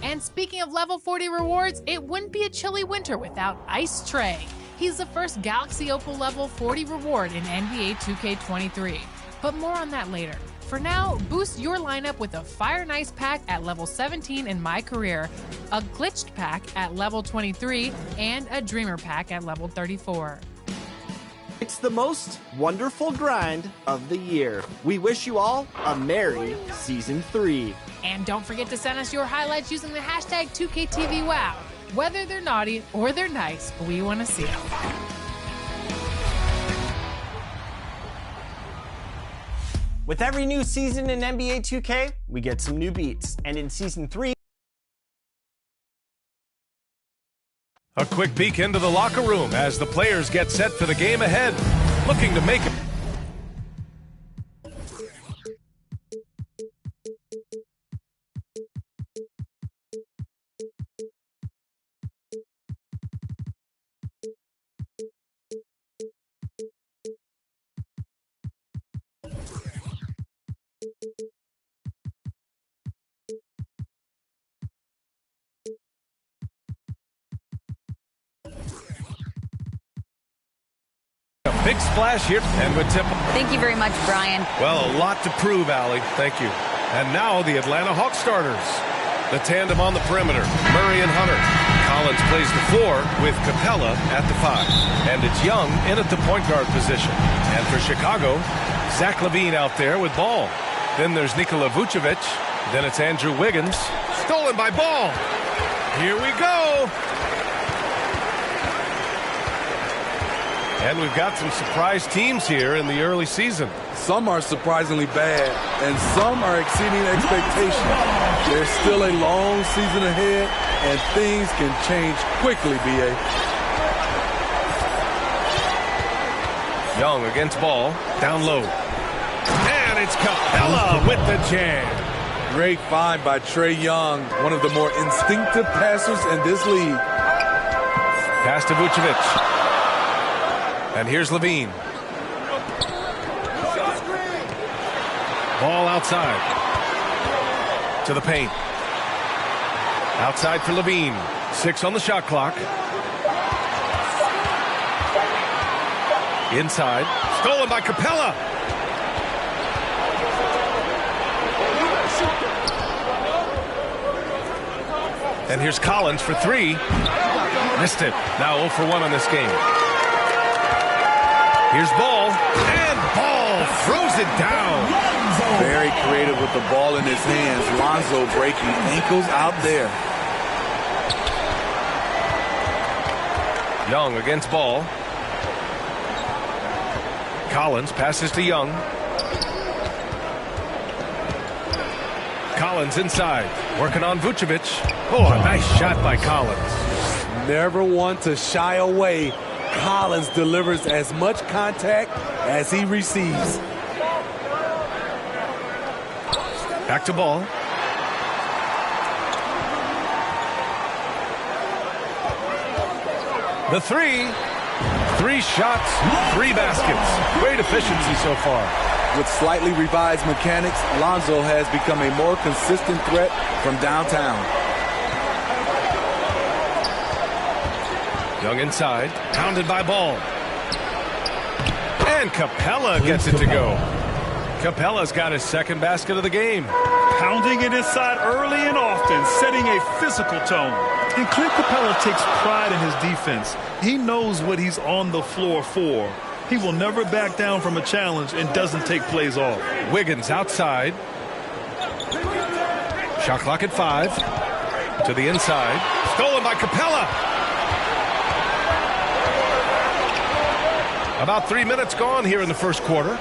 And speaking of level 40 rewards, it wouldn't be a chilly winter without Ice Trey. He's the first Galaxy Opal level 40 reward in NBA 2K23. But more on that later. For now, boost your lineup with a Fire and Ice pack at level 17 in My Career, a Glitched pack at level 23, and a Dreamer pack at level 34. It's the most wonderful grind of the year. We wish you all a merry Season 3. And don't forget to send us your highlights using the hashtag 2KTVWow. Whether they're naughty or they're nice, we want to see them. With every new season in NBA 2K, we get some new beats. And in Season 3, a quick peek into the locker room as the players get set for the game ahead, looking to make it. Big splash here, and with tip. Thank you very much, Brian. Well, a lot to prove, Allie. Thank you. And now the Atlanta Hawks starters. The tandem on the perimeter, Murray and Hunter. Collins plays the 4 with Capella at the 5. And it's Young in at the point guard position. And for Chicago, Zach LaVine out there with Ball. Then there's Nikola Vucevic. Then it's Andrew Wiggins. Stolen by Ball. Here we go. And we've got some surprise teams here in the early season. Some are surprisingly bad, and some are exceeding expectations. There's still a long season ahead, and things can change quickly, B.A. Young against Ball, down low. And it's Capella with the jam. Great find by Trae Young, one of the more instinctive passers in this league. Pass to Vucevic. And here's LaVine. Ball outside. To the paint. Outside for LaVine. 6 on the shot clock. Inside. Stolen by Capella. And here's Collins for 3. Missed it. Now 0 for 1 on this game. Here's Ball, and Ball throws it down. Very creative with the ball in his hands. Lonzo breaking ankles out there. Young against Ball. Collins passes to Young. Collins inside, working on Vucevic. Oh, a nice shot by Collins. Never want to shy away. Collins delivers as much contact as he receives. Back to Ball. The 3. 3 shots, 3 baskets. Great efficiency so far. With slightly revised mechanics, Lonzo has become a more consistent threat from downtown. Young inside, pounded by Ball. And Capella gets it to go. Capella's got his second basket of the game. Pounding it inside early and often, setting a physical tone. And Clint Capella takes pride in his defense. He knows what he's on the floor for. He will never back down from a challenge and doesn't take plays off. Wiggins outside. Shot clock at 5. To the inside. Stolen by Capella. About 3 minutes gone here in the first quarter.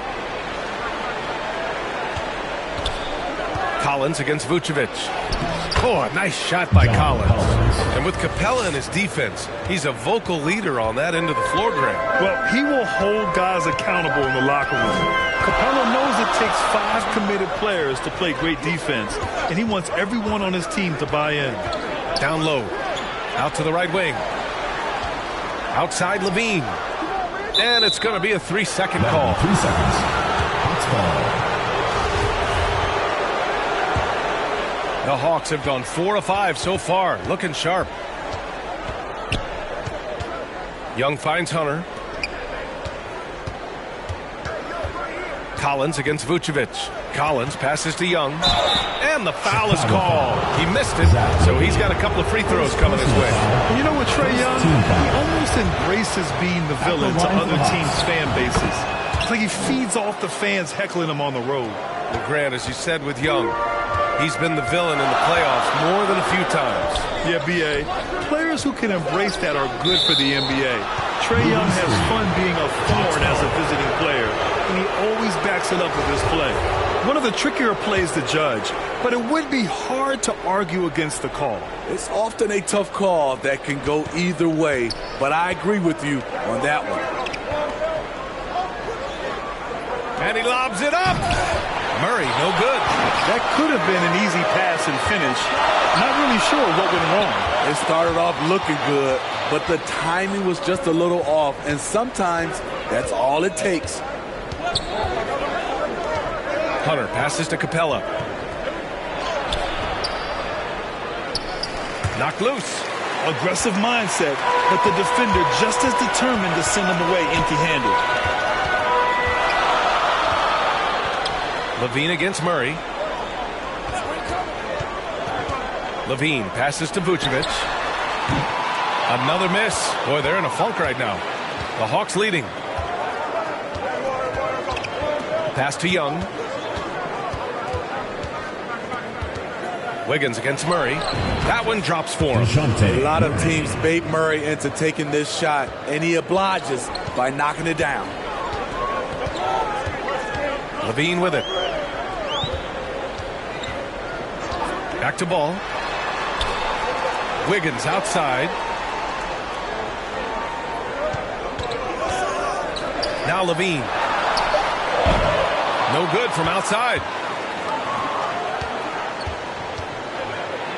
Collins against Vucevic. Oh, a nice shot by Collins. And with Capella in his defense, he's a vocal leader on that end of the floor, Graham. Well, he will hold guys accountable in the locker room. Capella knows it takes 5 committed players to play great defense, and he wants everyone on his team to buy in. Down low. Out to the right wing. Outside LaVine. And it's going to be a 3-second call. 3 seconds. Hawks ball. The Hawks have gone 4 of 5 so far, looking sharp. Young finds Hunter. Collins against Vucevic. Collins passes to Young. And the foul is called. He missed it, so he's got a couple of free throws coming his way. You know what, Trae Young? He almost embraces being the villain to other teams' fan bases. It's like he feeds off the fans heckling him on the road. Well, Grant, as you said with Young, he's been the villain in the playoffs more than a few times. Yeah, B.A. Players who can embrace that are good for the NBA. Trae Young has fun being a thorn as a visiting player, and he always backs it up with his play. One of the trickier plays to judge, but it would be hard to argue against the call. It's often a tough call that can go either way, but I agree with you on that one. And he lobs it up. Murray, no good. That could have been an easy pass and finish. Not really sure what went wrong. It started off looking good, but the timing was just a little off, and sometimes that's all it takes. Hunter passes to Capella. Knocked loose. Aggressive mindset, but the defender just as determined to send him away empty-handed. Levine against Murray. Levine passes to Vucevic. Another miss. Boy, they're in a funk right now. The Hawks leading. Pass to Young. Wiggins against Murray. That one drops for him. A lot of teams bait Murray into taking this shot, and he obliges by knocking it down. Levine with it. Back to ball. Wiggins outside. Now Levine. No good from outside.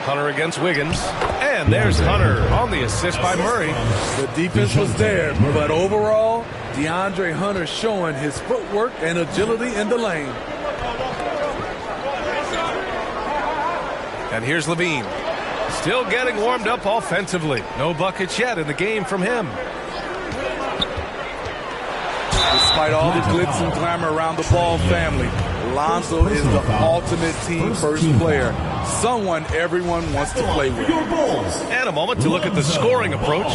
Hunter against Wiggins. And there's Hunter on the assist by Murray. The defense was there, but overall, DeAndre Hunter showing his footwork and agility in the lane. And here's Levine. Still getting warmed up offensively. No buckets yet in the game from him. Despite all the glitz and glamour around the Ball family, Lonzo is the ultimate team first player. Someone everyone wants to play with. And a moment to look at the scoring approach.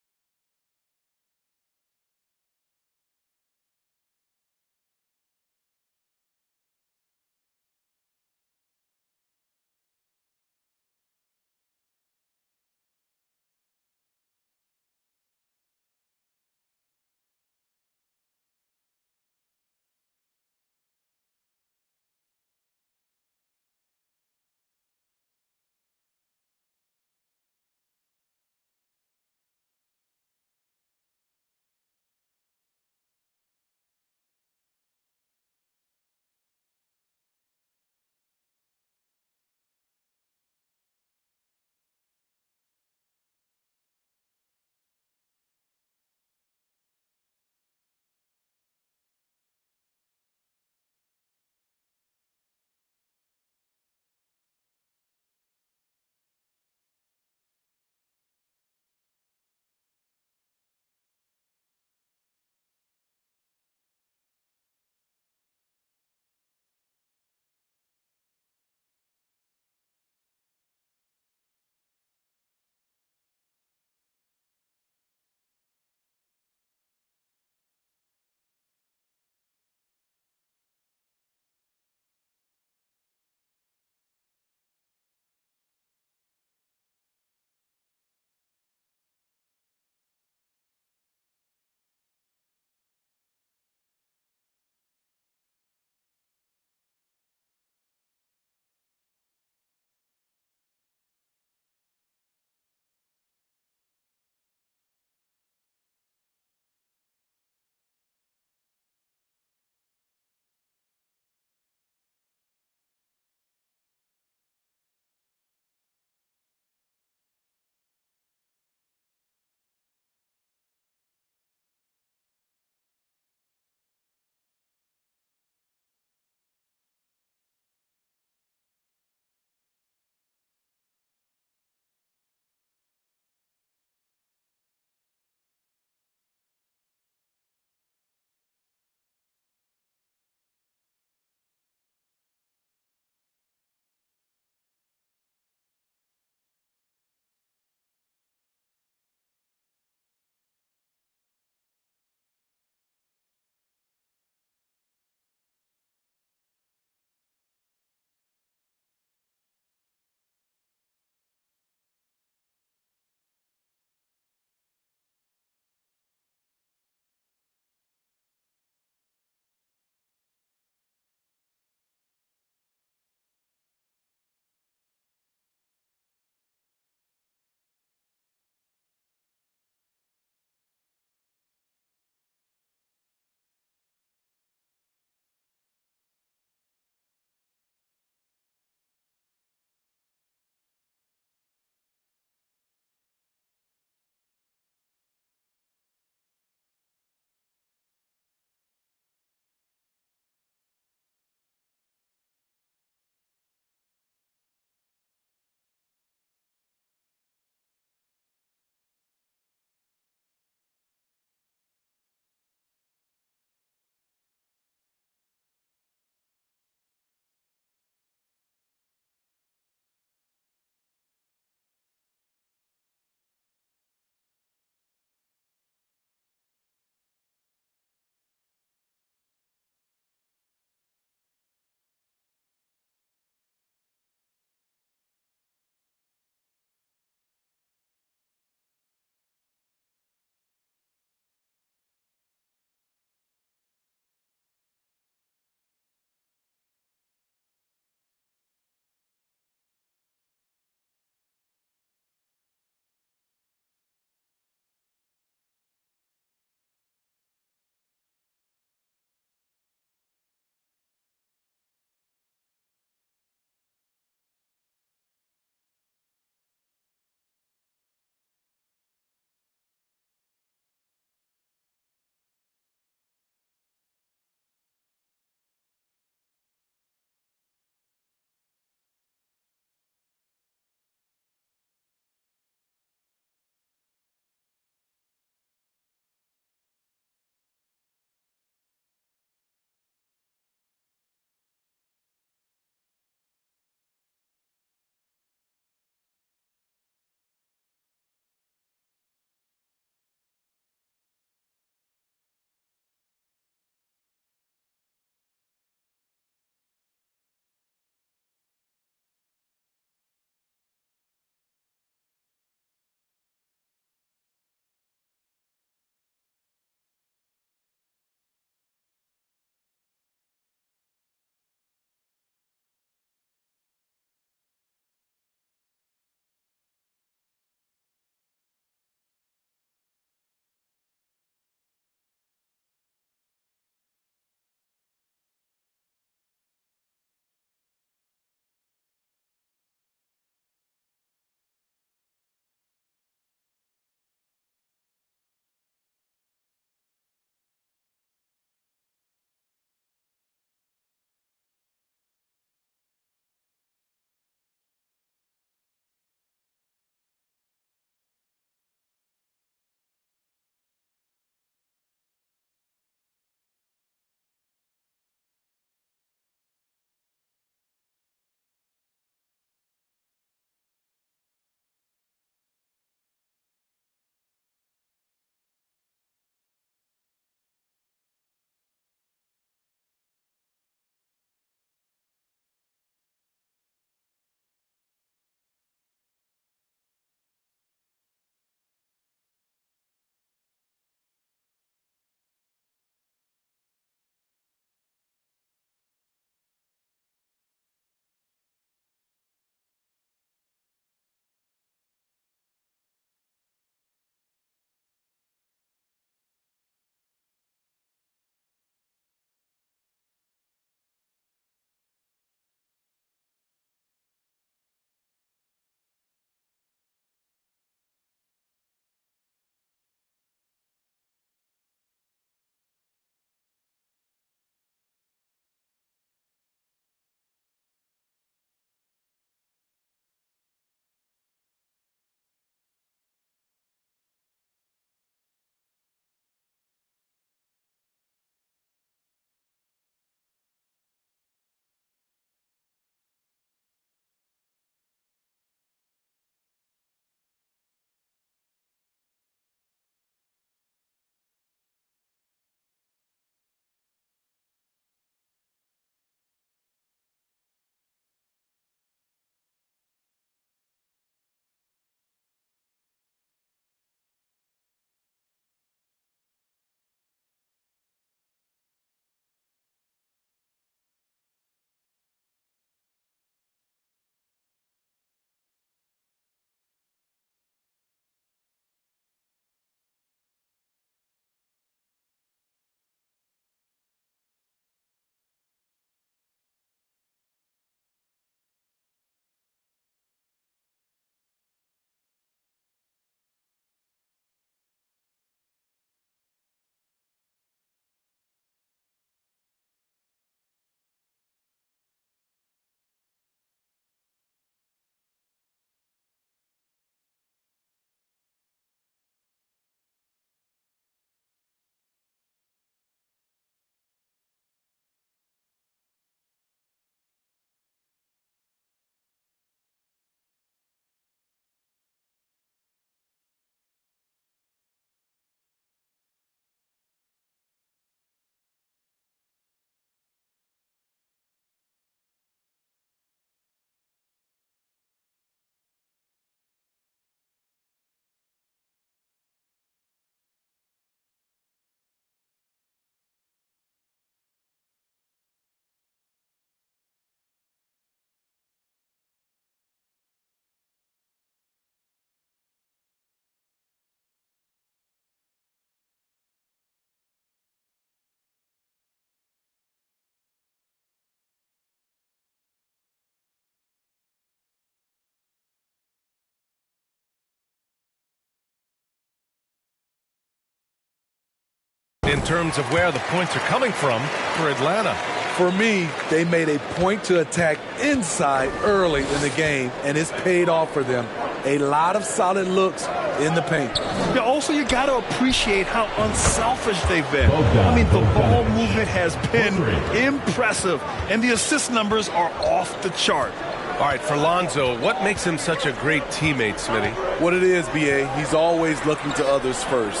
in terms of where the points are coming from for Atlanta. For me, they made a point to attack inside early in the game, and it's paid off for them. A lot of solid looks in the paint. Yeah, also, you got to appreciate how unselfish they've been. I mean, the ball movement has been impressive, and the assist numbers are off the chart. All right, for Lonzo, what makes him such a great teammate, Smitty? What it is, B.A., he's always looking to others first.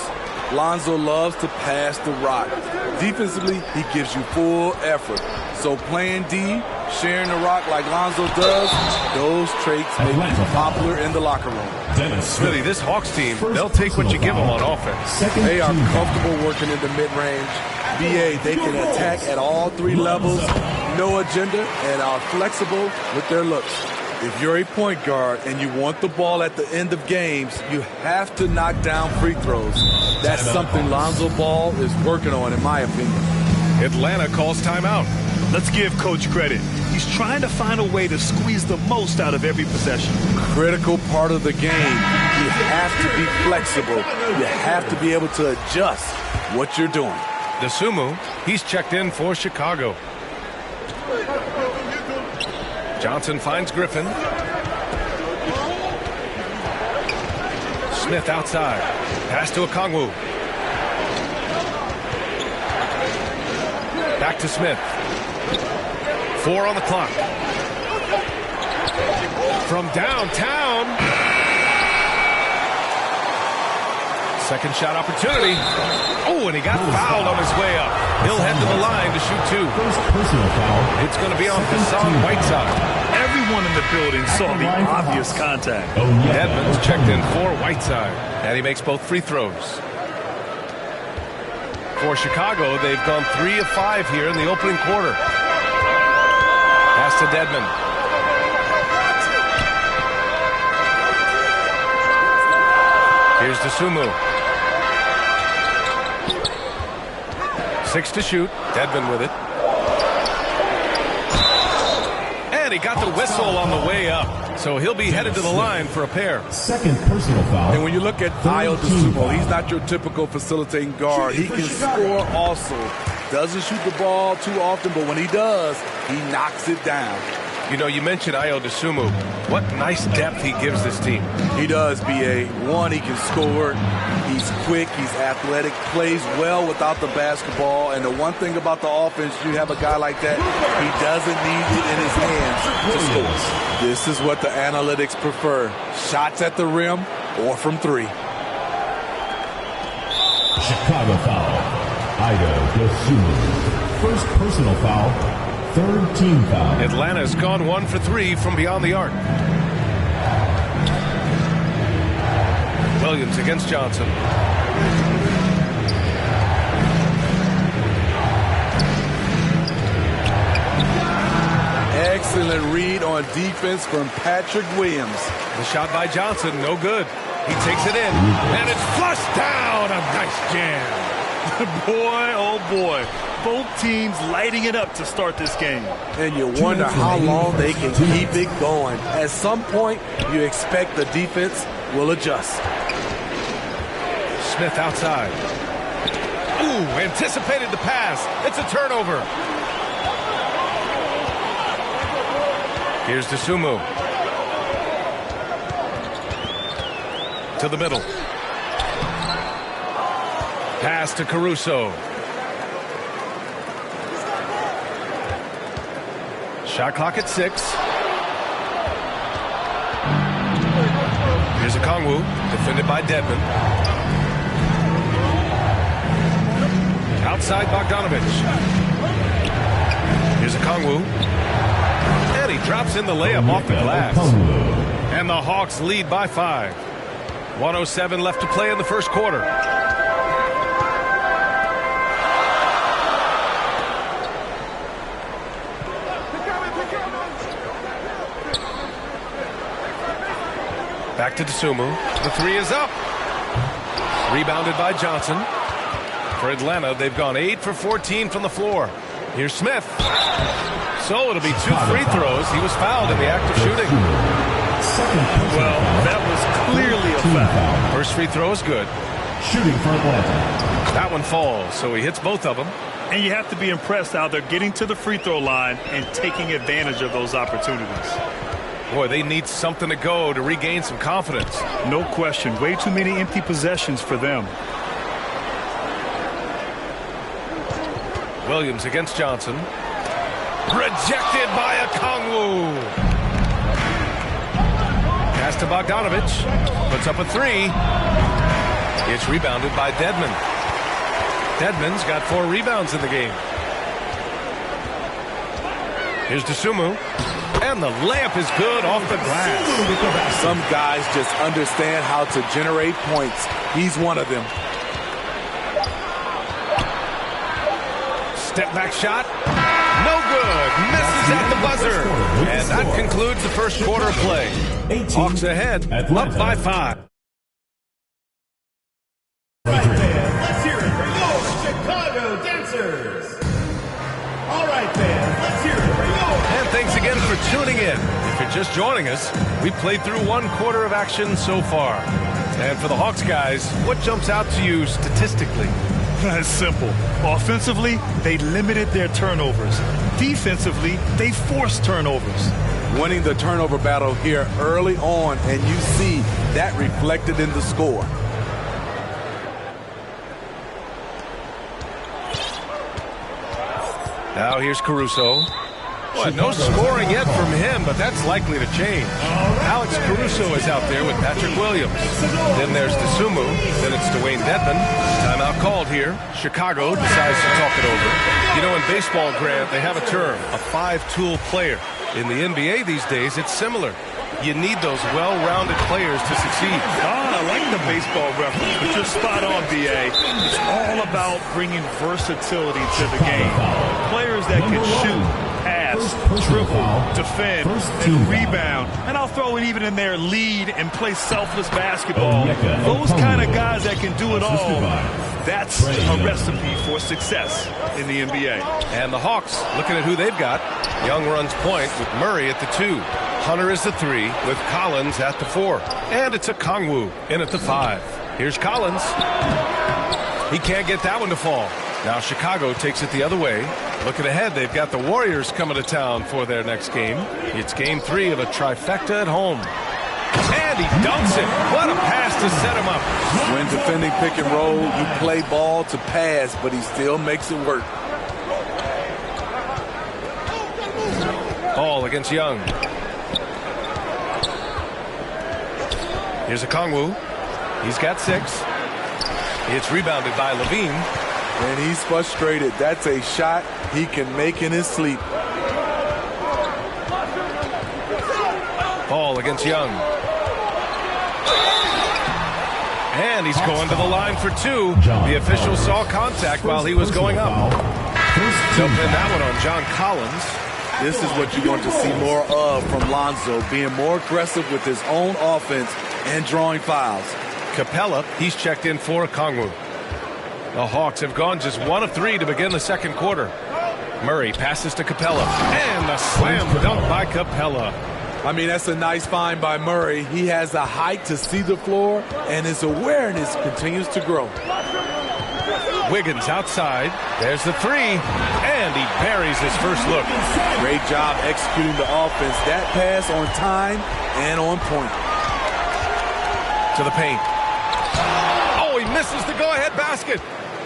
Lonzo loves to pass the rock. Defensively, he gives you full effort. So playing D, sharing the rock like Lonzo does, those traits make him popular in the locker room. Smitty, this Hawks team, they'll take what you give them on offense. They are comfortable working in the mid-range. BA, they can attack at all three levels, no agenda, and are flexible with their looks. If you're a point guard and you want the ball at the end of games, you have to knock down free throws. That's something Lonzo Ball is working on, in my opinion. Atlanta calls timeout. Let's give Coach credit. He's trying to find a way to squeeze the most out of every possession. Critical part of the game. You have to be flexible. You have to be able to adjust what you're doing. DeSumo, he's checked in for Chicago. Johnson finds Griffin. Smith outside. Pass to Okongwu. Back to Smith. 4 on the clock. From downtown. Second shot opportunity. Oh, and he got fouled on his way up. He'll head to the line to shoot 2. It's going to be on Hassan Whiteside. Everyone in the building saw the obvious contact. Edmonds checked in for Whiteside, and he makes both free throws. For Chicago, they've gone 3 of 5 here in the opening quarter. Pass to Dedmon. Here's DeSumo. 6 to shoot. Dedmon with it. And he got the whistle on the way up. So he'll be headed to the line for a pair. Second personal foul. And when you look at Ayo DeSumo, he's not your typical facilitating guard. He can score also. Doesn't shoot the ball too often, but when he does, he knocks it down. You know, you mentioned Ayo DeSumo. What nice depth he gives this team. He does, B.A. One, he can score. He's quick. He's athletic. Plays well without the basketball. And the one thing about the offense, you have a guy like that, he doesn't need it in his hands to score. This is what the analytics prefer. Shots at the rim or from 3. Chicago foul. Ayo DeSumo. First personal foul. Third team foul. Atlanta's gone 1 for 3 from beyond the arc. Williams against Johnson. Excellent read on defense from Patrick Williams. The shot by Johnson, no good. He takes it in, and it's flushed down. A nice jam. Boy, oh boy. Both teams lighting it up to start this game. And you wonder how long they can keep it going. At some point, you expect the defense will adjust. Smith outside. Ooh, anticipated the pass. It's a turnover. Here's DeSumo. To the middle. Pass to Caruso. Shot clock at 6. Here's Okongwu, defended by Dedmon. Outside Bogdanovich. Here's Okongwu. And he drops in the layup off the glass. And the Hawks lead by 5. 1:07 left to play in the first quarter. Back to DeSumo. The 3 is up. Rebounded by Johnson. For Atlanta, they've gone 8 for 14 from the floor. Here's Smith. So it'll be 2 free throws. He was fouled in the act of shooting. Well, that was clearly a foul. First free throw is good. shooting for Atlanta. That one falls, so he hits both of them. And you have to be impressed how they're getting to the free throw line and taking advantage of those opportunities. Boy, they need something to go to regain some confidence. No question. Way too many empty possessions for them. Williams against Johnson. Rejected by Okongwu. Pass to Bogdanovich. Puts up a three. It's rebounded by Dedmon. Dedmon's got 4 rebounds in the game. Here's Dosunmu. And the layup is good off the glass. Some guys just understand how to generate points. He's one of them. Step back shot. No good. Misses at the buzzer. And that concludes the first quarter of play. Hawks ahead, up by 5. Let's hear it for your Chicago Dancers. All right, fans, let's hear it for your... And thanks again for tuning in. If you're just joining us, we've played through 1 quarter of action so far. And for the Hawks guys, what jumps out to you statistically? It's simple. Offensively, they limited their turnovers. Defensively, they forced turnovers. Winning the turnover battle here early on, and you see that reflected in the score. Now here's Caruso. Boy, no scoring yet from him, but that's likely to change. Alex Caruso is out there with Patrick Williams. Then there's Dosunmu. Then it's Dwayne Dedmon. Timeout called here. Chicago decides to talk it over. You know, in baseball, Grant, they have a term, a 5-tool player. In the NBA these days, it's similar. You need those well-rounded players to succeed. I like the baseball reference, but you're spot on, B.A. It's all about bringing versatility to the game. Players that can shoot, pass, dribble, defend, and rebound. And I'll throw it even in there, lead and play selfless basketball. Those kind of guys that can do it all, that's a recipe for success in the NBA. And the Hawks, looking at who they've got. Young runs point with Murray at the 2. Hunter is the 3 with Collins at the 4. And it's Okongwu in at the 5. Here's Collins. He can't get that one to fall. Now Chicago takes it the other way. Looking ahead, they've got the Warriors coming to town for their next game. It's game 3 of a trifecta at home. And he dunks it. What a pass to set him up. When defending pick and roll, you play ball to pass, but he still makes it work. Ball against Young. Here's Okongwu. He's got 6. It's rebounded by Levine. And he's frustrated. That's a shot he can make in his sleep. Ball against Young. And he's going to the line for 2. The official saw contact while he was going up. Jumped in that one on John Collins. This is what you want to see more of from Lonzo, being more aggressive with his own offense and drawing fouls. Capella, he's checked in for Okongwu. The Hawks have gone just 1 of 3 to begin the second quarter. Murray passes to Capella. And a slam dunk by Capella. I mean, that's a nice find by Murray. He has the height to see the floor, and his awareness continues to grow. Wiggins outside. There's the 3. And he buries his first look. Great job executing the offense. That pass on time and on point. To the paint. Oh, he misses the go-ahead basket.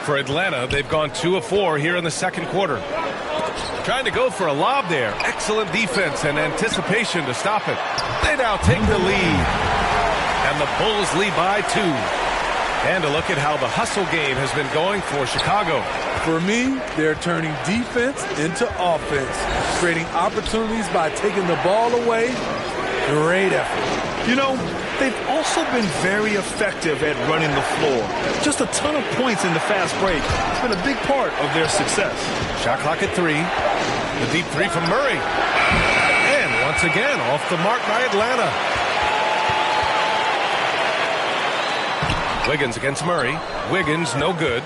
For Atlanta, they've gone 2 of 4 here in the second quarter. Trying to go for a lob there. Excellent defense and anticipation to stop it. They now take the lead. And the Bulls lead by 2. And a look at how the hustle game has been going for Chicago. For me, they're turning defense into offense, creating opportunities by taking the ball away. Great effort. You know, they've also been very effective at running the floor. Just a ton of points in the fast break. It's been a big part of their success. Shot clock at 3. The deep 3 from Murray. And once again, off the mark by Atlanta. Wiggins against Murray. Wiggins, no good.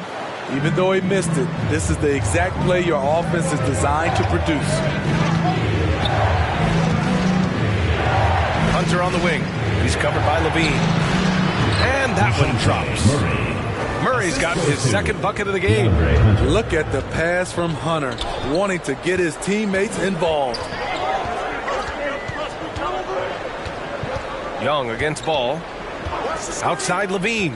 Even though he missed it, this is the exact play your offense is designed to produce. Hunter on the wing. He's covered by Levine. And that one drops. Murray's got his second bucket of the game. Look at the pass from Hunter, wanting to get his teammates involved. Young against Ball. Outside Levine.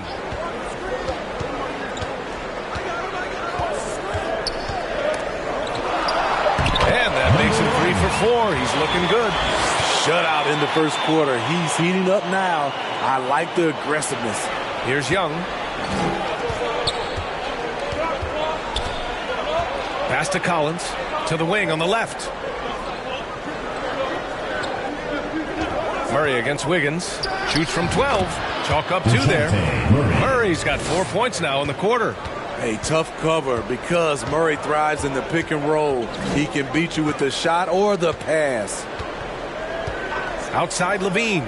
And that makes him 3 for 4. He's looking good. Shutout in the first quarter. He's heating up now. I like the aggressiveness. Here's Young. Pass to Collins. To the wing on the left. Murray against Wiggins. Shoots from 12. Chalk up 2 there. Murray's got 4 points now in the quarter. A tough cover because Murray thrives in the pick and roll. He can beat you with the shot or the pass. Outside Levine.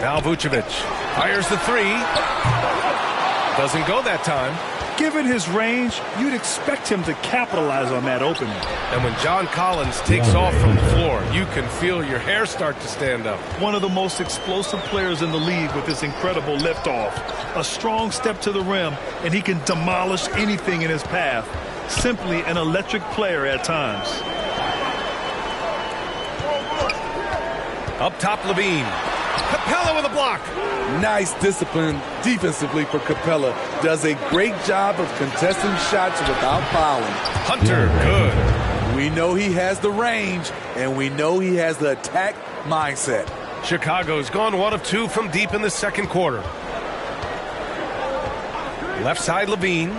Now Vucevic fires the 3. Doesn't go that time. Given his range, you'd expect him to capitalize on that opening. And when John Collins takes off from the floor, you can feel your hair start to stand up. One of the most explosive players in the league with this incredible liftoff. A strong step to the rim, and he can demolish anything in his path. Simply an electric player at times. Up top, Levine. Capella with a block. Nice discipline defensively for Capella. Does a great job of contesting shots without fouling. Hunter, good. We know he has the range, and we know he has the attack mindset. Chicago's gone 1 of 2 from deep in the second quarter. Left side, Levine.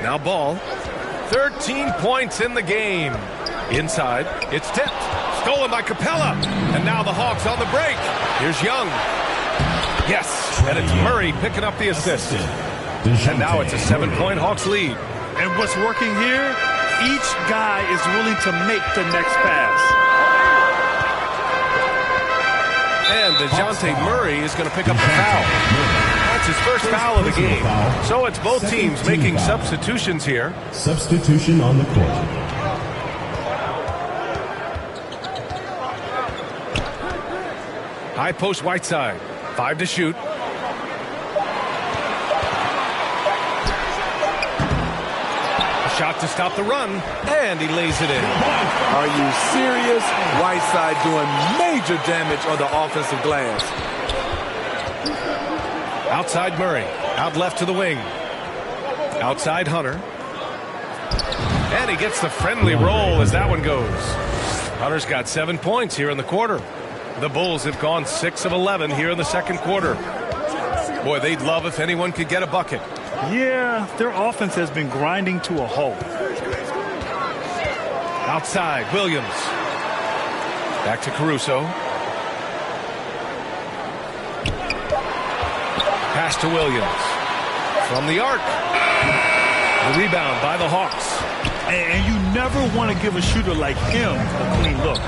Now Ball. 13 points in the game. Inside, it's tipped. Stolen by Capella. And now the Hawks on the break. Here's Young. Yes, and it's Murray picking up the assist. And now it's a 7-point Hawks lead. And what's working here? Each guy is willing to make the next pass. And DeJounte Murray is going to pick up the foul. That's his first foul of the game. So it's both teams making substitutions here. Substitution on the court. High post Whiteside. 5 to shoot. A shot to stop the run. And he lays it in. Are you serious? Whiteside doing major damage on the offensive glass. Outside Murray. Out left to the wing. Outside Hunter. And he gets the friendly roll as that one goes. Hunter's got 7 points here in the quarter. The Bulls have gone 6 of 11 here in the second quarter. Boy, they'd love if anyone could get a bucket. Yeah, their offense has been grinding to a halt. Outside, Williams. Back to Caruso. Pass to Williams. From the arc. The rebound by the Hawks. And you never want to give a shooter like him a clean look.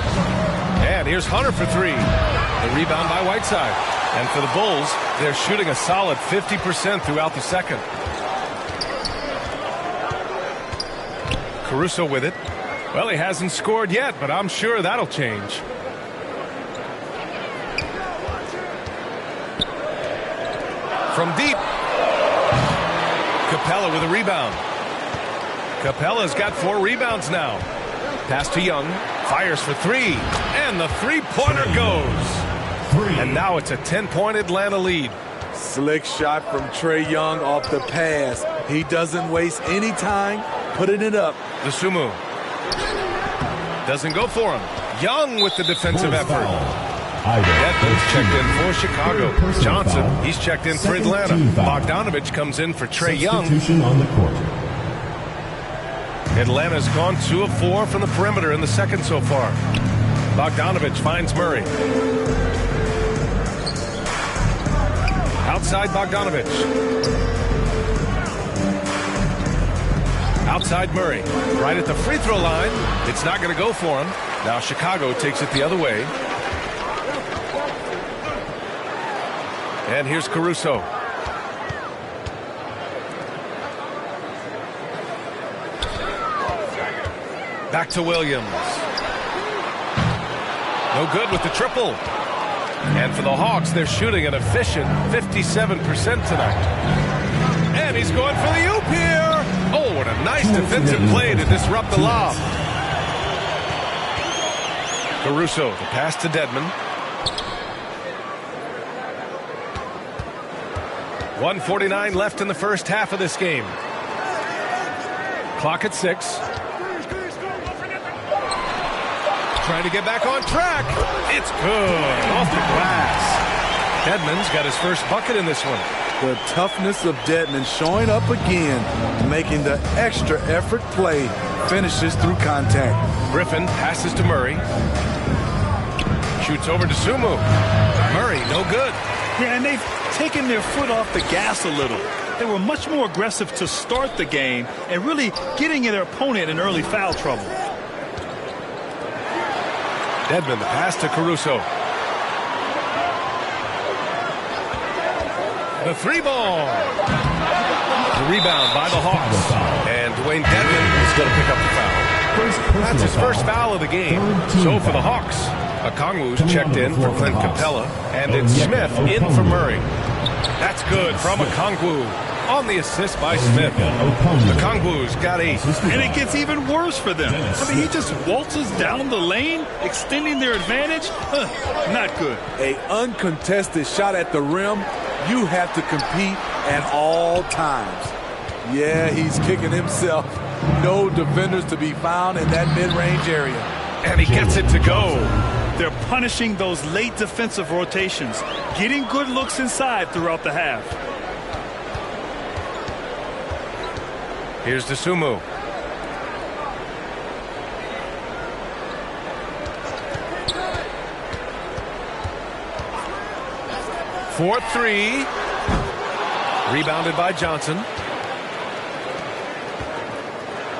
And here's Hunter for 3. The rebound by Whiteside. And for the Bulls, they're shooting a solid 50% throughout the second. Caruso with it. Well, he hasn't scored yet, but I'm sure that'll change. From deep. Capella with a rebound. Capella's got 4 rebounds now. Pass to Young. Fires for 3. And the three-pointer goes. And now it's a 10-point Atlanta lead. Slick shot from Trae Young off the pass. He doesn't waste any time putting it up. The Sumu. Doesn't go for him. Young with the defensive effort. Edmonds checked in for Chicago. Johnson, he's checked in for Atlanta. Bogdanovich comes in for Trae Young. On the court. Atlanta's gone 2 of 4 from the perimeter in the second so far. Bogdanovich finds Murray. Outside Bogdanovich. Outside Murray. Right at the free throw line. It's not going to go for him. Now Chicago takes it the other way. And here's Caruso. Back to Williams. No good with the triple. And for the Hawks, they're shooting an efficient 57% tonight. And he's going for the oop here. Oh, what a nice defensive play to disrupt the lob. Caruso, the pass to Dedmon. 1:49 left in the first half of this game. Clock at 6. Trying to get back on track. It's good. Off the glass. Dedmon's got his first bucket in this one. The toughness of Dedmon showing up again, making the extra effort play, finishes through contact. Griffin passes to Murray. Shoots over to Sumu. Murray, no good. Yeah, and they've taken their foot off the gas a little. They were much more aggressive to start the game and really getting their opponent in early foul trouble. Dedmon, the pass to Caruso. The 3-ball. The rebound by the Hawks. And Dwayne Dedmon is going to pick up the foul. That's his first foul of the game. So for the Hawks, Okongwu's checked in for Clint Capella, and it's Smith in for Murray. That's good from Okongwu on the assist by Smith. Okongwu's got 8. And it gets even worse for them. I mean, he just waltzes down the lane, extending their advantage. Not good. An uncontested shot at the rim, you have to compete at all times. Yeah, he's kicking himself. No defenders to be found in that mid-range area. And he gets it to go. They're punishing those late defensive rotations, getting good looks inside throughout the half. Here's to Sumu. For 3. Rebounded by Johnson.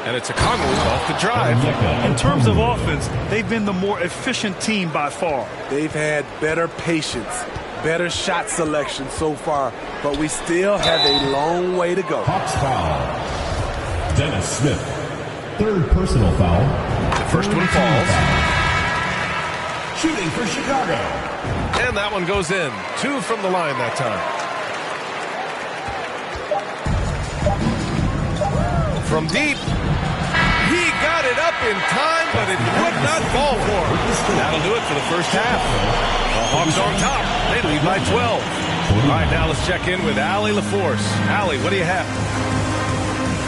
And it's Okongwu off the drive. In terms of offense, they've been the more efficient team by far. They've had better patience, better shot selection so far, but we still have a long way to go. Hawks foul. Dennis Smith. 3rd personal foul. The first one falls. Shooting for Chicago. And that one goes in. 2 from the line that time. From deep. He got it up in time, but it would not fall for him. That'll do it for the first half. The Hawks on top. They lead by 12. All right, now let's check in with Allie LaForce. Allie, what do you have?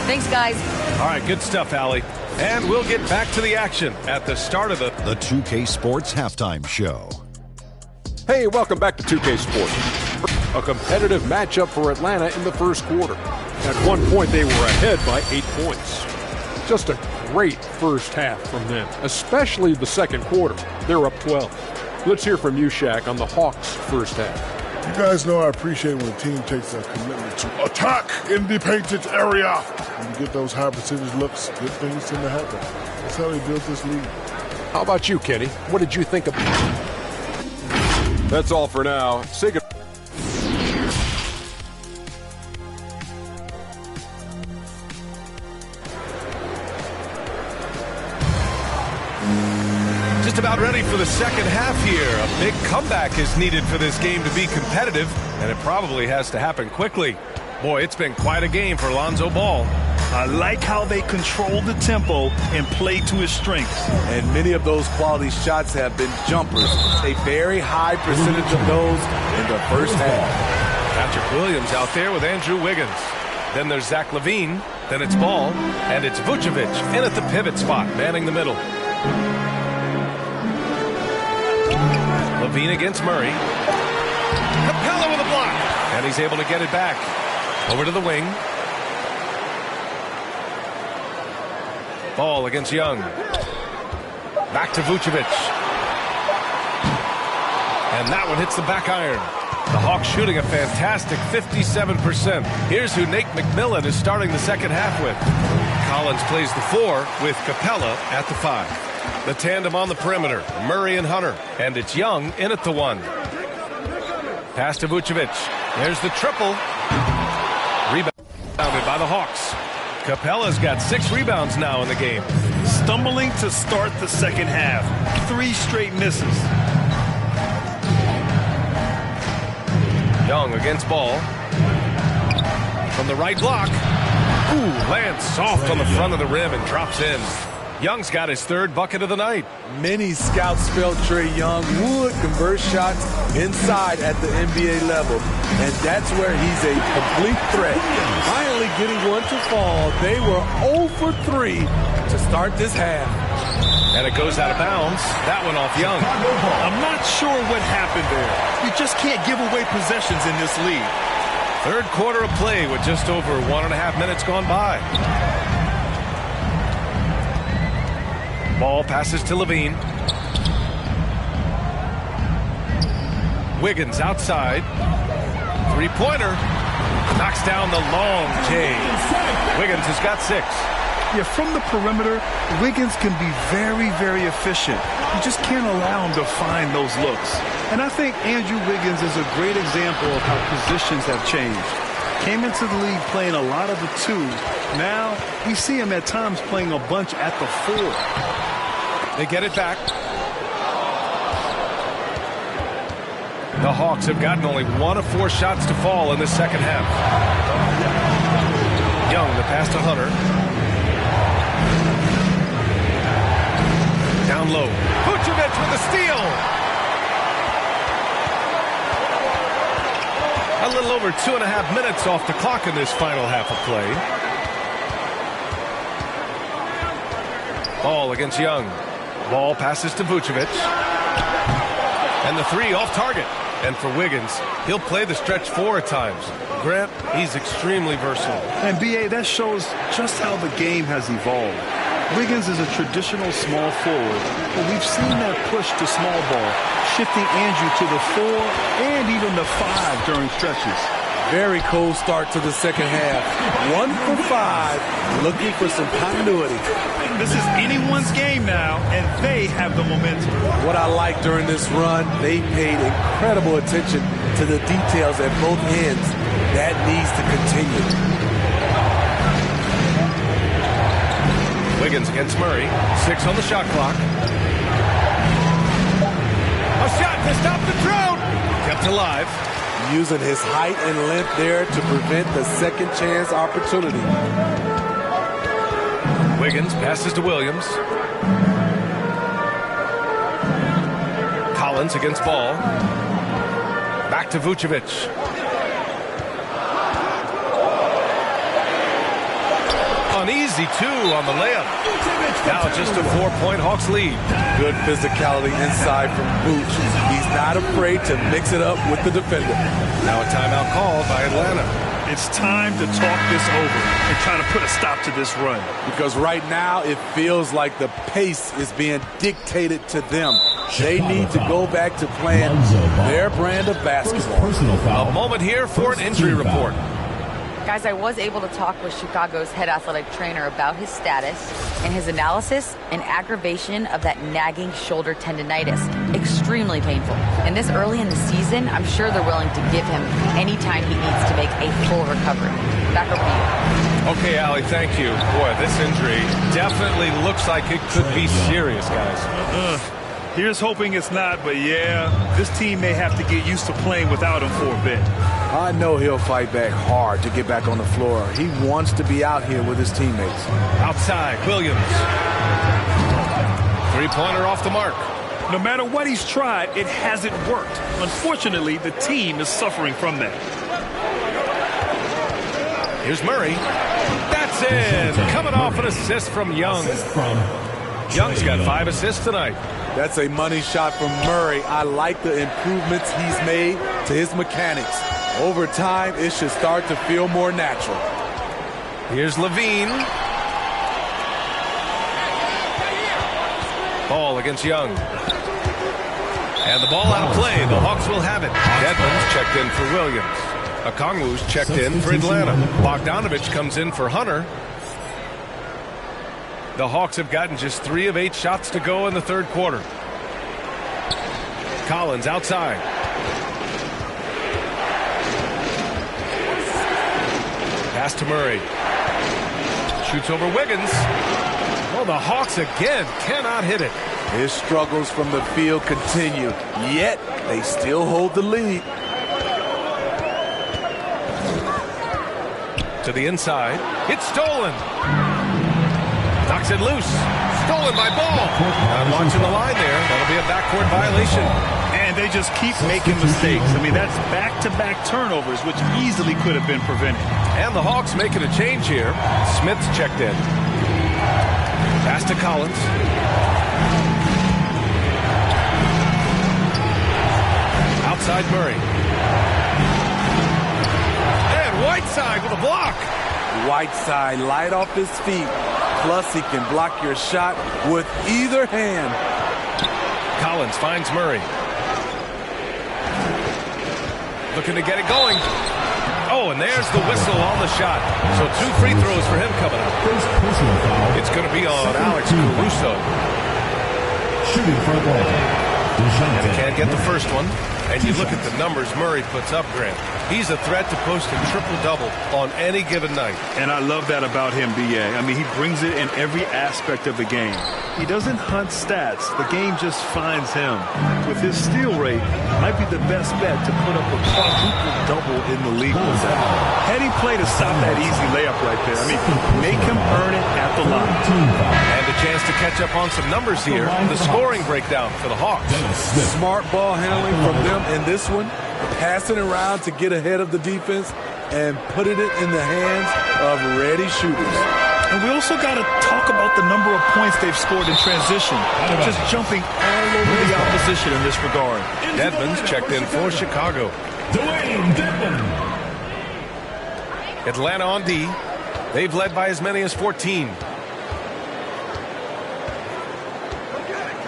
Thanks, guys. All right, good stuff, Allie. And we'll get back to the action at the start of the 2K Sports Halftime Show. Hey, welcome back to 2K Sports. A competitive matchup for Atlanta in the first quarter. At one point, they were ahead by 8 points. Just a great first half from them, especially the second quarter. They're up 12. Let's hear from you, Shaq, on the Hawks' first half. You guys know I appreciate when a team takes a commitment to attack in the painted area. When you get those high percentage looks, good things tend to happen. That's how they built this league. How about you, Kenny? What did you think of? That's all for now. Say goodbye. Just about ready for the second half here. A big comeback is needed for this game to be competitive, and it probably has to happen quickly. Boy, it's been quite a game for Lonzo Ball. I like how they control the tempo and play to his strengths. And many of those quality shots have been jumpers. A very high percentage of those in the first half. Patrick Williams out there with Andrew Wiggins. Then there's Zach LaVine. Then it's Ball. And it's Vucevic in at the pivot spot, manning the middle. LaVine against Murray. Capella with a block. And he's able to get it back. Over to the wing. Ball against Young. Back to Vucevic. And that one hits the back iron. The Hawks shooting a fantastic 57%. Here's who Nate McMillan is starting the second half with. Collins plays the 4 with Capella at the 5. The tandem on the perimeter, Murray and Hunter. And it's Young in at the 1. Pass to Vucevic. There's the triple. Rebounded by the Hawks. Capella's got 6 rebounds now in the game. Stumbling to start the second half. 3 straight misses. Young against Ball. From the right block. Ooh, lands soft on the front of the rim and drops in. Young's got his third bucket of the night. Many scouts felt Trae Young would convert shots inside at the NBA level, and that's where he's a complete threat. Finally getting one to fall. They were 0 for 3 to start this half. And it goes out of bounds. That one off Young. I'm not sure what happened there. You just can't give away possessions in this league. Third quarter of play with just over 1.5 minutes gone by. Ball passes to Levine. Wiggins outside. Three-pointer. Knocks down the long J. Wiggins has got 6. Yeah, from the perimeter, Wiggins can be very, very efficient. You just can't allow him to find those looks. And I think Andrew Wiggins is a great example of how positions have changed. Came into the league playing a lot of the 2. Now, we see him at times playing a bunch at the 4. They get it back. The Hawks have gotten only 1 of 4 shots to fall in the second half. Young, the pass to Hunter. Down low. Vucevic with a steal. A little over 2.5 minutes off the clock in this final half of play. Ball against Young. Ball passes to Vucevic. And the 3 off target. And for Wiggins, he'll play the stretch 4 at times. Grant, he's extremely versatile. And B.A., that shows just how the game has evolved. Wiggins is a traditional small forward, but we've seen that push to small ball, shifting Andrew to the 4 and even the 5 during stretches. Very cold start to the second half. 1 for 5, looking for some continuity. This is anyone's game now, and they have the momentum. What I like during this run, they paid incredible attention to the details at both ends. That needs to continue. Wiggins against Murray. 6 on the shot clock. A shot to stop the drought. Kept alive. Using his height and length there to prevent the second chance opportunity. Wiggins passes to Williams. Collins against Ball. Back to Vucevic. An easy 2 on the layup. Now just a 4-point Hawks lead. Good physicality inside from Vooch. He's not afraid to mix it up with the defender. Now a timeout called by Atlanta. It's time to talk this over and try to put a stop to this run. Because right now it feels like the pace is being dictated to them. They need to go back to playing their brand of basketball. A moment here for an injury report. Guys, I was able to talk with Chicago's head athletic trainer about his status and his analysis and aggravation of that nagging shoulder tendonitis. Extremely painful. And this early in the season, I'm sure they're willing to give him any time he needs to make a full recovery. Back over to you. Okay, Allie, thank you. Boy, this injury definitely looks like it could be serious, guys. Here's hoping it's not, but yeah, this team may have to get used to playing without him for a bit. I know he'll fight back hard to get back on the floor. He wants to be out here with his teammates. Outside, Williams. Three-pointer off the mark. No matter what he's tried, it hasn't worked. Unfortunately, the team is suffering from that. Here's Murray. That's in. Coming off an assist from Young. Young's got 5 assists tonight. That's a money shot from Murray. I like the improvements he's made to his mechanics. Over time, it should start to feel more natural. Here's Levine. Ball against Young. And the ball out of play. The Hawks will have it. Edmonds checked in for Williams. Okongwu's checked in for Atlanta. Bogdanovich comes in for Hunter. The Hawks have gotten just 3 of 8 shots to go in the third quarter. Collins outside. Pass to Murray. Shoots over Wiggins. Well, the Hawks again cannot hit it. His struggles from the field continue, yet they still hold the lead. To the inside. It's stolen. Knocks it loose. Stolen by Ball. Not watching the line there. That'll be a backcourt violation. And they just keep making mistakes. I mean, that's back-to-back turnovers, which easily could have been prevented. And the Hawks making a change here. Smith's checked in. Pass to Collins. Outside Murray. And Whiteside with a block. Whiteside light off his feet. Plus, he can block your shot with either hand. Collins finds Murray. Looking to get it going. Oh, and there's the whistle on the shot. So 2 free throws for him coming up. It's going to be on Alex Caruso. Shooting for a ball. And he can't get the first one. And you look at the numbers Murray puts up, Grant. He's a threat to post a triple-double on any given night. And I love that about him, B.A. I mean, he brings it in every aspect of the game. He doesn't hunt stats. The game just finds him. With his steal rate, might be the best bet to put up a quadruple-double in the league with that. Heady play to stop that easy layup right there. I mean, make him earn it at the line. And a chance to catch up on some numbers here. The scoring breakdown for the Hawks. Smart ball handling from them in this one. Passing around to get ahead of the defense and putting it in the hands of ready shooters. And we also got to talk about the number of points they've scored in transition. Just jumping all over the opposition in this regard. Dedmon's checked in for Chicago. Atlanta on D. They've led by as many as 14.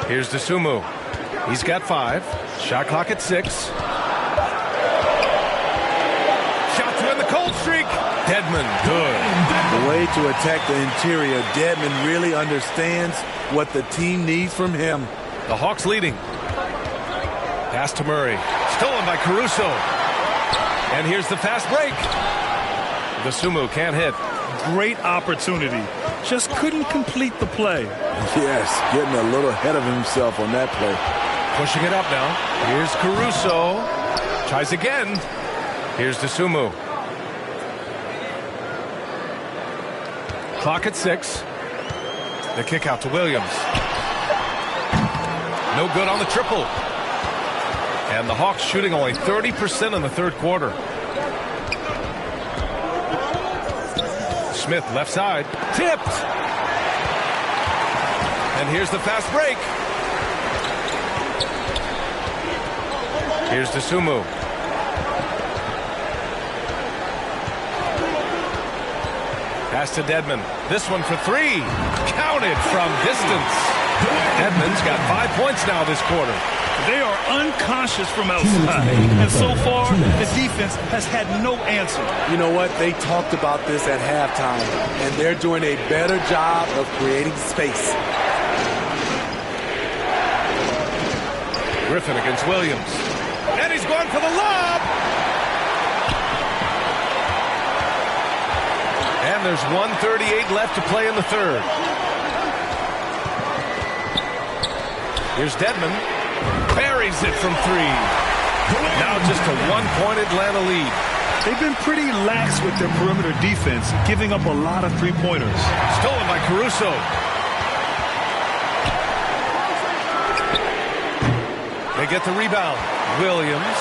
Here's Dosunmu. He's got 5. Shot clock at 6. Cold streak. Dedmon, good. The way to attack the interior, Dedmon really understands what the team needs from him. The Hawks leading. Pass to Murray. Stolen by Caruso. And here's the fast break. Dosunmu can't hit. Great opportunity. Just couldn't complete the play. Yes, getting a little ahead of himself on that play. Pushing it up now. Here's Caruso. Tries again. Here's Dosunmu. Clock at 6. The kick out to Williams. No good on the triple. And the Hawks shooting only 30% in the third quarter. Smith left side. Tipped. And here's the fast break. Here's Dosunmu. Pass to Dedmon. This one for 3. Counted from distance. Dedmon's got 5 points now this quarter. They are unconscious from outside. And so far, the defense has had no answer. You know what? They talked about this at halftime, and they're doing a better job of creating space. Griffin against Williams. And he's going for the lob. And there's 1:38 left to play in the third. Here's Dedmon. Buries it from 3. Now just a 1-point Atlanta lead. They've been pretty lax with their perimeter defense, giving up a lot of three-pointers. Stolen by Caruso. They get the rebound. Williams.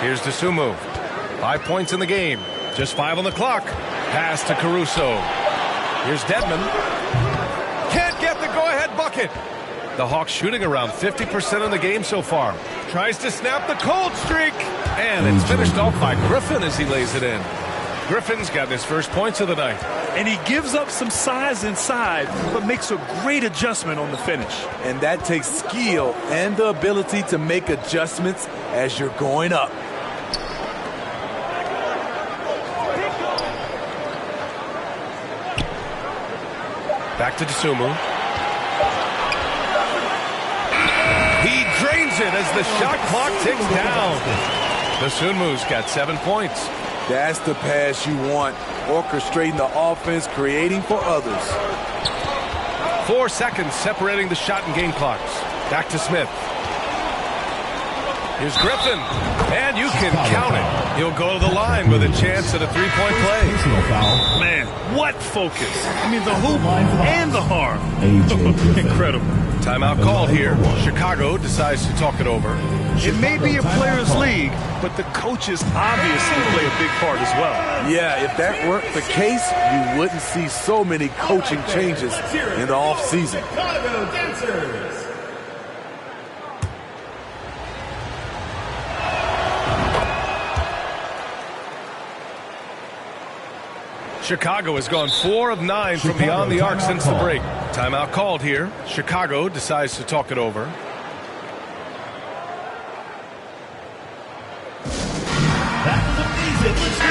Here's Dosunmu. 5 points in the game. Just 5 on the clock. Pass to Caruso. Here's Dedmon. Can't get the go-ahead bucket. The Hawks shooting around 50% in the game so far. Tries to snap the cold streak. And it's finished off by Griffin as he lays it in. Griffin's got his first points of the night. And he gives up some size inside, but makes a great adjustment on the finish. And that takes skill and the ability to make adjustments as you're going up. Back to Dosunmu. He drains it as the shot clock ticks down. Dosunmu's got 7 points. That's the pass you want. Orchestrating the offense, creating for others. 4 seconds separating the shot and game clocks. Back to Smith. Here's Griffin, and you can count it. He'll go to the line with a chance at a three-point play. Man, what focus. I mean, the hoop and the harm. Incredible. Timeout called here. Chicago decides to talk it over. It may be a players' league, but the coaches obviously play a big part as well. Yeah, if that weren't the case, you wouldn't see so many coaching changes in the offseason. Chicago Dancers. Chicago has gone 4 of 9 from beyond the arc since the break. Timeout called here. Chicago decides to talk it over.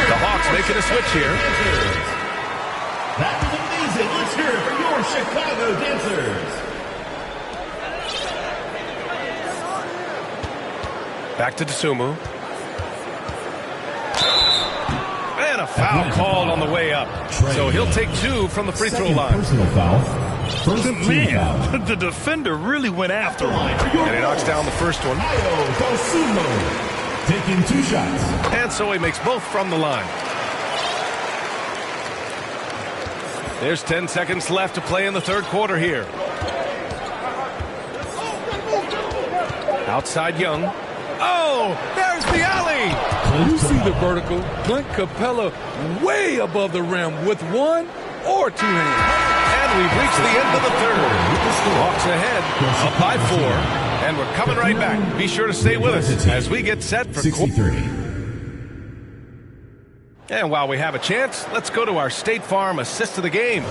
The Hawks making a switch here. That was amazing. Let's hear it for your Chicago Dancers. Back to Dosunmu. And a foul called on the way up. So he'll take 2 from the free throw line. Personal foul. First Man, the defender really went after him. And he knocks down the first one. Taking 2 shots. And so he makes both from the line. There's 10 seconds left to play in the third quarter here. Outside Young. Oh, there's the alley. You see the vertical. Clint Capella way above the rim with 1 or 2 hands. And we've reached the end of the third. Hawks ahead, up by 4. And we're coming right back. Be sure to stay with us as we get set for 63. And while we have a chance, let's go to our State Farm assist of the game.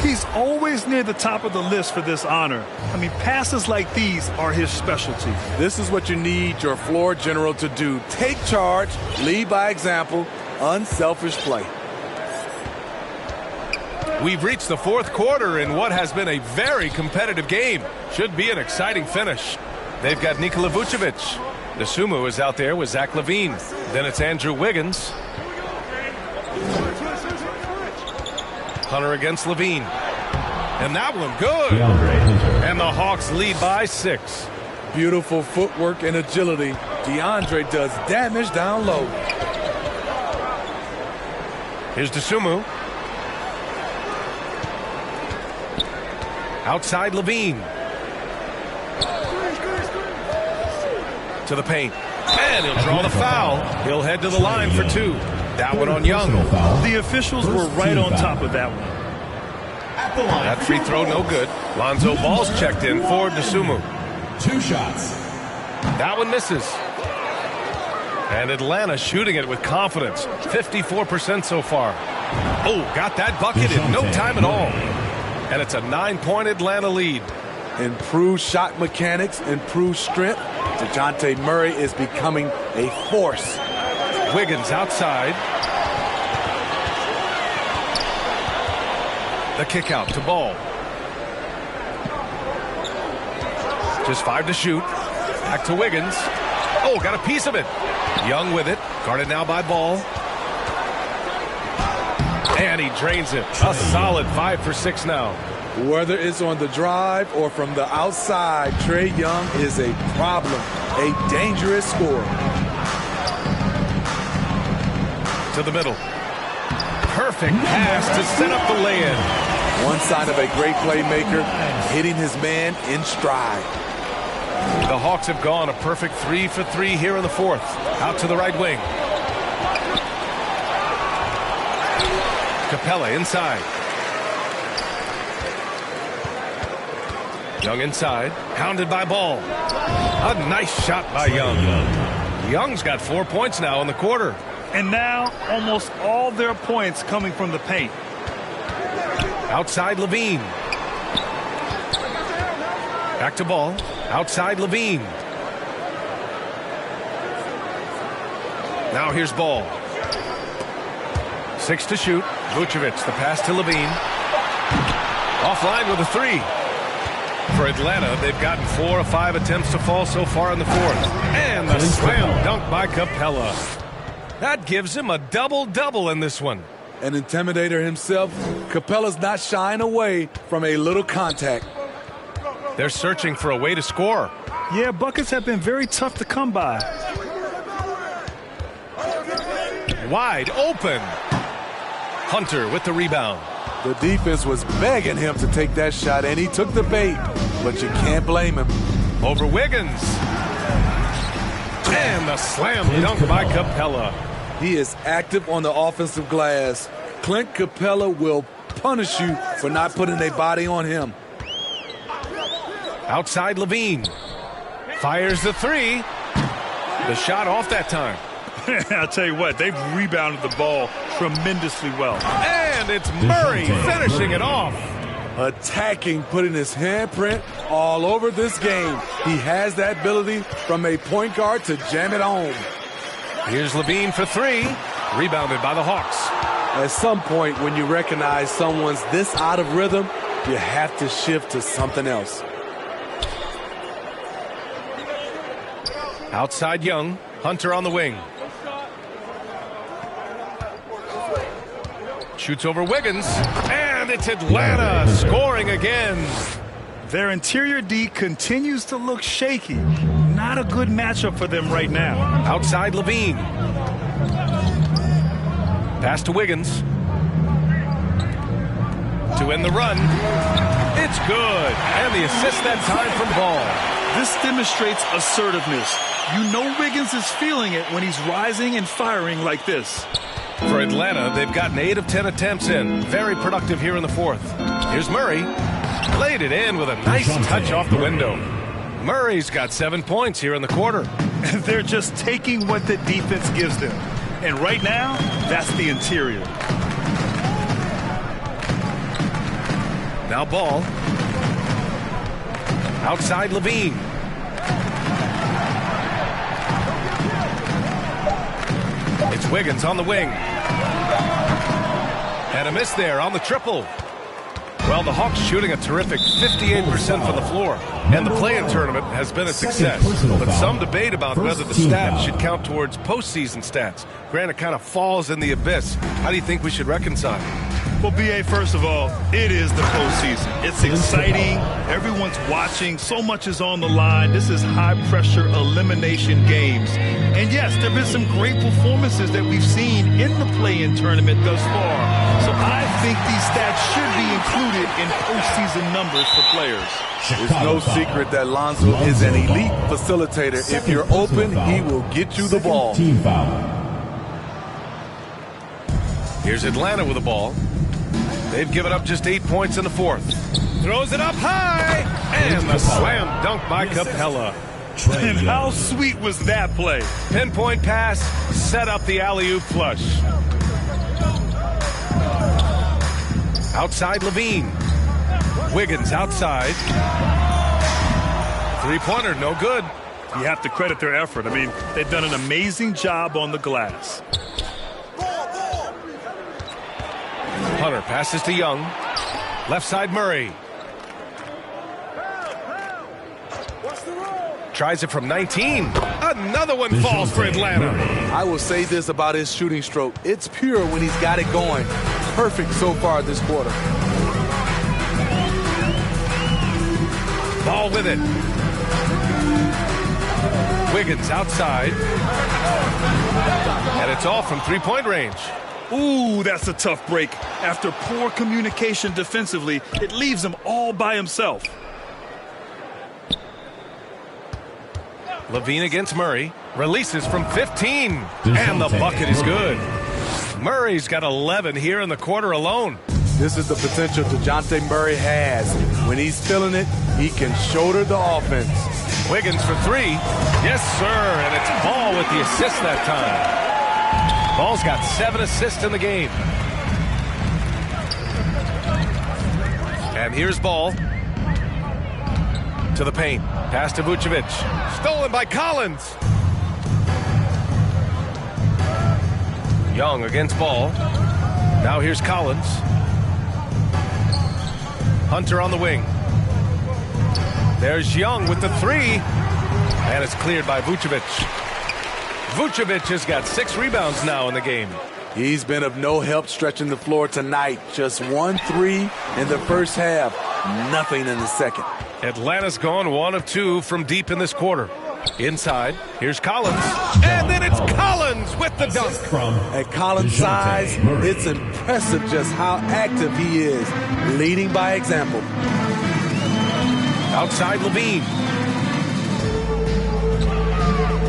He's always near the top of the list for this honor. I mean, passes like these are his specialty. This is what you need your floor general to do. Take charge, lead by example, unselfish play. We've reached the fourth quarter in what has been a very competitive game. Should be an exciting finish. They've got Nikola Vucevic. Dosunmu is out there with Zach LaVine. Then it's Andrew Wiggins. Hunter against LaVine. And that one good. And the Hawks lead by 6. Beautiful footwork and agility. DeAndre does damage down low. Here's Dosunmu. Outside LaVine. To the paint. And he'll draw the foul. He'll head to the line for 2. That one on Young. The officials were right on top of that one. That free throw no good. Lonzo Ball's checked in for Dosunmu. 2 shots. That one misses. And Atlanta shooting it with confidence. 54% so far. Oh, got that bucket in no time at all. And it's a 9-point Atlanta lead. Improved shot mechanics, improved strength. DeJounte Murray is becoming a force. Wiggins outside. The kick out to Ball. Just 5 to shoot. Back to Wiggins. Oh, got a piece of it. Young with it. Guarded now by Ball. And he drains it. A solid 5 for 6 now. Whether it's on the drive or from the outside, Trae Young is a problem, a dangerous scorer. To the middle. Perfect pass to set up the lay-in. One sign of a great playmaker, hitting his man in stride. The Hawks have gone a perfect 3 for 3 here in the fourth. Out to the right wing. Capella inside. Young inside. Hounded by Ball. A nice shot by Young. Young's got 4 points now in the quarter. And now almost all their points coming from the paint. Outside LaVine. Back to Ball. Outside LaVine. Now here's Ball. 6 to shoot. Vucevic, the pass to LaVine. Offline with a 3. For Atlanta, they've gotten 4 of 5 attempts to fall so far in the fourth. And the slam dunk by Capella. That gives him a double-double in this one. An intimidator himself, Capella's not shying away from a little contact. They're searching for a way to score. Yeah, buckets have been very tough to come by. Wide open. Hunter with the rebound. The defense was begging him to take that shot, and he took the bait. But you can't blame him. Over Wiggins. And the slam dunk by Capella. He is active on the offensive glass. Clint Capella will punish you for not putting a body on him. Outside Levine. Fires the three. The shot off that time. I'll tell you what, they've rebounded the ball tremendously well. And it's Murray finishing it off. Attacking, putting his handprint all over this game. He has that ability from a point guard to jam it home. Here's Levine for three. Rebounded by the Hawks. At some point, when you recognize someone's this out of rhythm, you have to shift to something else. Outside Young. Hunter on the wing. Shoots over Wiggins. And it's Atlanta scoring again. Their interior D continues to look shaky. Not a good matchup for them right now. Outside Levine. Pass to Wiggins. To end the run. It's good. And the assist that time from Ball. This demonstrates assertiveness. You know Wiggins is feeling it when he's rising and firing like this. For Atlanta, they've gotten 8 of 10 attempts in. Very productive here in the fourth. Here's Murray. Laid it in with a nice touch off the window. Murray's got 7 points here in the quarter. They're just taking what the defense gives them. And right now, that's the interior. Now Ball. Outside Levine. It's Wiggins on the wing. And a miss there on the triple. Well, the Hawks shooting a terrific 58% from the floor. And the play-in tournament has been a success. But some debate about whether the stats should count towards postseason stats. Granted, kind of falls in the abyss. How do you think we should reconcile? Well, B.A., first of all, it is the postseason. It's exciting. Everyone's watching. So much is on the line. This is high-pressure elimination games. And, yes, there have been some great performances that we've seen in the play-in tournament thus far. So I think these stats should be included in postseason numbers for players. It's no secret that Lonzo is an elite facilitator. If you're open, he will get you the ball. Here's Atlanta with the ball. They've given up just 8 points in the fourth. Throws it up high. And the slam dunk by Capella. And how sweet was that play? Pinpoint pass, set up the alley-oop flush. Outside Levine. Wiggins outside. Three-pointer, no good. You have to credit their effort. I mean, they've done an amazing job on the glass. Hunter passes to Young. Left side Murray. Tries it from 19. Another one falls for Atlanta. I will say this about his shooting stroke. It's pure when he's got it going. Perfect so far this quarter. Ball with it. Wiggins outside. And it's all from three-point range. Ooh, that's a tough break. After poor communication defensively, it leaves him all by himself. Levine against Murray. Releases from 15. And the bucket is good. Murray's got 11 here in the quarter alone. This is the potential DeJounte Murray has. When he's feeling it, he can shoulder the offense. Wiggins for three. Yes, sir. And it's Ball with the assist that time. Ball's got 7 assists in the game. And here's Ball. To the paint. Pass to Vucevic. Stolen by Collins. Young against Ball. Now here's Collins. Hunter on the wing. There's Young with the three. And it's cleared by Vucevic. Vucevic has got 6 rebounds now in the game. He's been of no help stretching the floor tonight. Just 1 3 in the first half. nothing in the second. Atlanta's gone 1 of 2 from deep in this quarter. Inside, here's Collins. And then it's Collins with the dunk. At Collins' size, it's impressive just how active he is, leading by example. Outside Levine.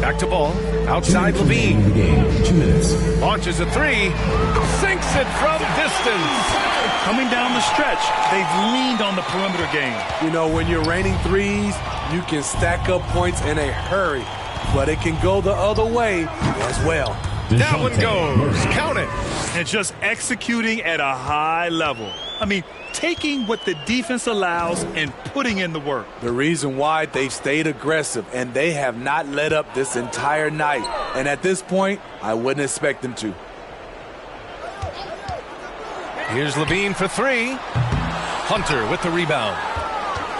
Back to ball. Outside Levine. 2 minutes. Launches a 3. Sinks it from distance. Coming down the stretch, they've leaned on the perimeter game. You know, when you're raining threes, you can stack up points in a hurry, but it can go the other way as well. That one goes. Count it. And just executing at a high level. I mean, taking what the defense allows and putting in the work. The reason why they've stayed aggressive and they have not let up this entire night. And at this point, I wouldn't expect them to. Here's Levine for 3. Hunter with the rebound.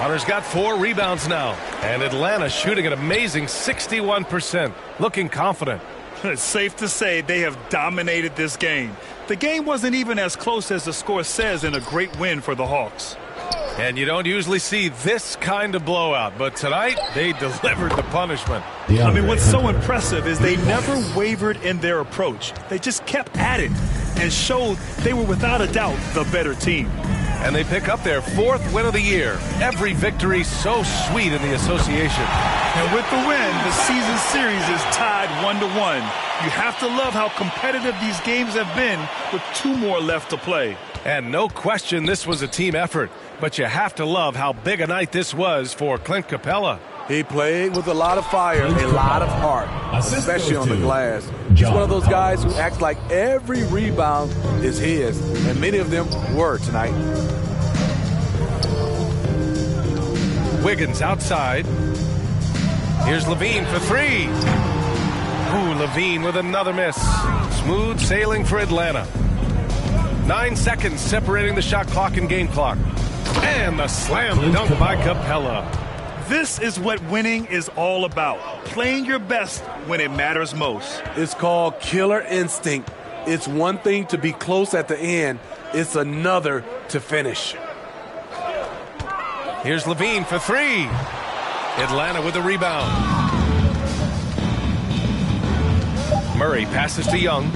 Hunter's got 4 rebounds now. And Atlanta shooting an amazing 61%. Looking confident. It's safe to say they have dominated this game. The game wasn't even as close as the score says in a great win for the Hawks. And you don't usually see this kind of blowout, but tonight they delivered the punishment. I mean, what's so impressive is they never wavered in their approach. They just kept at it and showed they were without a doubt the better team. And they pick up their 4th win of the year. Every victory so sweet in the association. And with the win, the season series is tied 1-1. You have to love how competitive these games have been with 2 more left to play. And no question this was a team effort. But you have to love how big a night this was for Clint Capella. He played with a lot of fire, a lot of heart, especially on the glass. He's one of those guys who acts like every rebound is his, and many of them were tonight. Wiggins outside. Here's Levine for 3. Ooh, Levine with another miss. Smooth sailing for Atlanta. 9 seconds separating the shot clock and game clock. And the slam dunk by Capella. This is what winning is all about. Playing your best when it matters most. It's called killer instinct. It's one thing to be close at the end. It's another to finish. Here's Levine for 3. Atlanta with a rebound. Murray passes to Young.